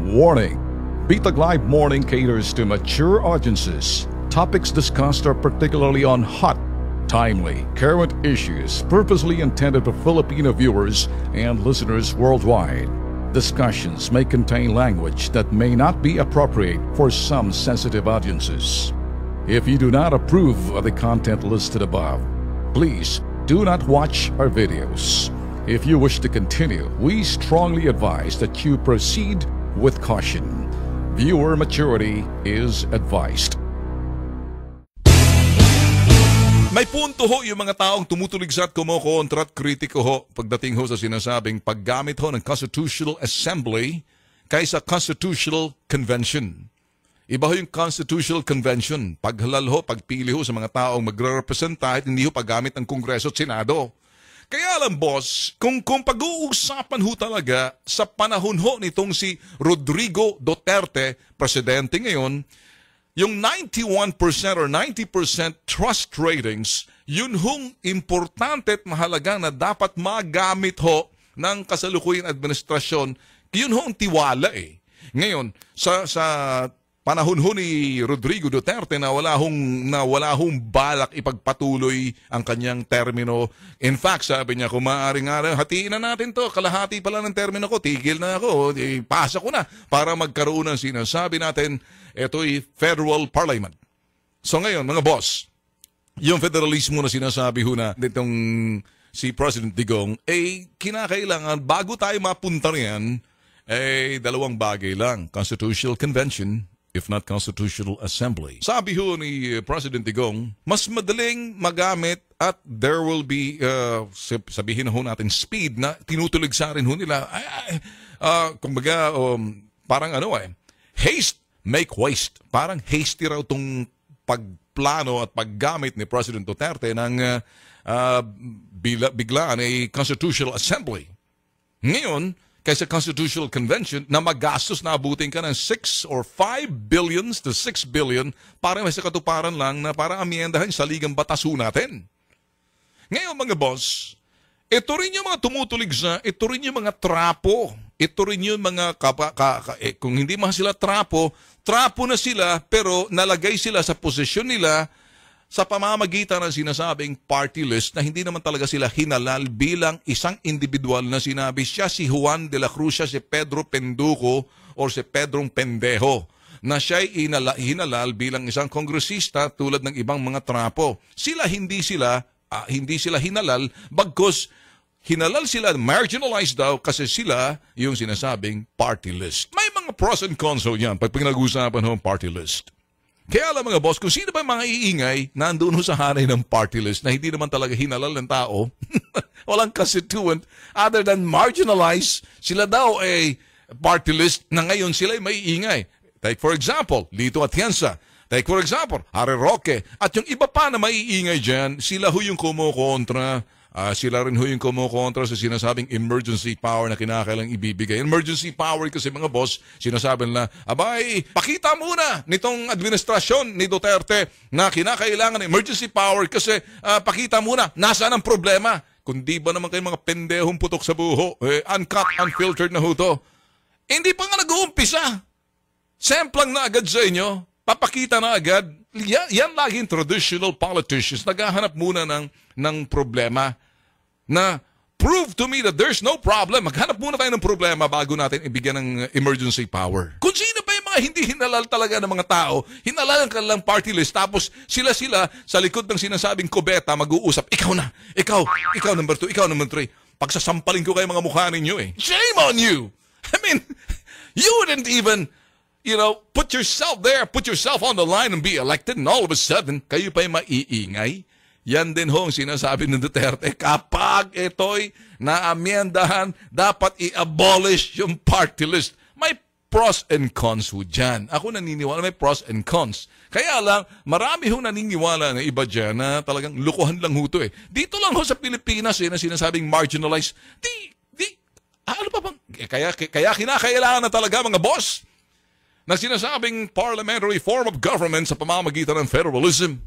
Warning! Bitag Live Morning caters to mature audiences. Topics discussed are particularly on hot, timely, current issues purposely intended for Filipino viewers and listeners worldwide. Discussions may contain language that may not be appropriate for some sensitive audiences. If you do not approve of the content listed above, please do not watch our videos. If you wish to continue, we strongly advise that you proceed with caution. Viewer maturity is advised. May punto ho yung mga taong tumutuligsa at kumukontra at kritiko ho pagdating ho sa sinasabing paggamit ho ng Constitutional Assembly kaysa Constitutional Convention. Iba ho yung Constitutional Convention. Paghalal ho, pagpili ho sa mga taong magre-representa at hindi ho paggamit ng Kongreso at Senado. Kaya alam boss, kung pag-uusapan ho talaga sa panahon ho nitong si Rodrigo Duterte, presidente ngayon, yung 91% or 90% trust ratings, yun hong importante at mahalaga na dapat magamit ho ng kasalukuyang administrasyon, yun hong tiwala eh. Ngayon, sa panahon ho ni Rodrigo Duterte na wala hong balak ipagpatuloy ang kanyang termino. In fact, sabi niya, kung maaari nga, hatiin na natin to, kalahati pala ng termino ko, tigil na ako, pasa ko na para magkaroon ng sinasabi natin, ito'y federal parliament. So ngayon, mga boss, yung federalismo na sinasabi ho na nitong si President Digong, kinakailangan, bago tayo mapunta riyan, dalawang bagay lang, Constitutional Convention, if not Constitutional Assembly. Sabi ho ni President Digong, mas madaling magamit at there will be, sabihin ho natin, speed na tinutuligsa rin ho nila. Kumbaga, parang haste, make waste. Parang hasty raw itong pagplano at paggamit ni President Duterte ng biglaan ay Constitutional Assembly. Ngayon, kaysa Constitutional Convention na magastos na abutin ka ng 6 or 5 billions to 6 billion para may sa katuparan lang na para amyendahan sa ligang bataso natin. Ngayon mga boss, ito rin yung mga tumutuligsa, ito rin yung mga trapo, ito rin yung mga kung hindi man sila trapo na sila pero nalagay sila sa posisyon nila sa pamamagitan ng sinasabing party list na hindi naman talaga sila hinalal bilang isang individual na sinabi siya si Juan de la Cruz, si Pedro Penduko or si Pedrong Pendejo na siya'y hinalal bilang isang kongresista tulad ng ibang mga trapo. Hindi sila hinalal bagkus hinalal sila, marginalized daw kasi sila yung sinasabing party list. May mga pros and cons ho yan pag pinag-usapan ho ang party list. Kaya alam mga boss, kung sino ba mga iingay nandoon ho sa hanay ng party list na hindi naman talaga hinalal ng tao, walang constituent, other than marginalized, sila daw ay party list na ngayon sila ay may iingay. Take for example, Lito Atienza. Take for example, Harry Roque. At yung iba pa na maiingay dyan, sila ho yung kumukontra. Sila rin ho yung kumukontra sa sinasabing emergency power na kinakailang ibibigay. Emergency power kasi mga boss, sinasabi nila, abay, pakita muna nitong administrasyon ni Duterte na kinakailangan ng emergency power kasi pakita muna, nasaan ang problema? Kundi ba naman kayo mga pendehong putok sa buho? Uncut, unfiltered na ho to. Hindi pa nga nag-uumpisa. Semplang na agad sa inyo. Papakita na agad. Yan laging traditional politicians. Naghahanap muna ng problema. Na prove to me that there's no problem. Maghanap muna tayo ng problema bago natin ibigyan ng emergency power. Kung sino pa yung mga hindi hinalal talaga ng mga tao, hinalal ang kanilang party list, tapos sila sa likod ng sinasabing kubeta mag-uusap, ikaw na, ikaw number 2, ikaw number 3. Pagsasampalin ko kayo mga mukha ninyo eh. Shame on you! I mean, you wouldn't even, put yourself there, put yourself on the line and be elected, and all of a sudden, kayo pa yung maiingay. Yan din ho ang sinasabi ng Duterte. Kapag ito'y naamyendahan, dapat i-abolish yung party list. May pros and cons ho dyan. Ako naniniwala may pros and cons. Kaya lang, marami ho naniniwala na iba dyan na talagang lukuhan lang ho to eh. Dito lang ho sa Pilipinas na sinasabing marginalized. Ano pa bang? Kaya kinakailangan na talaga mga boss na sinasabing parliamentary form of government sa pamamagitan ng federalism.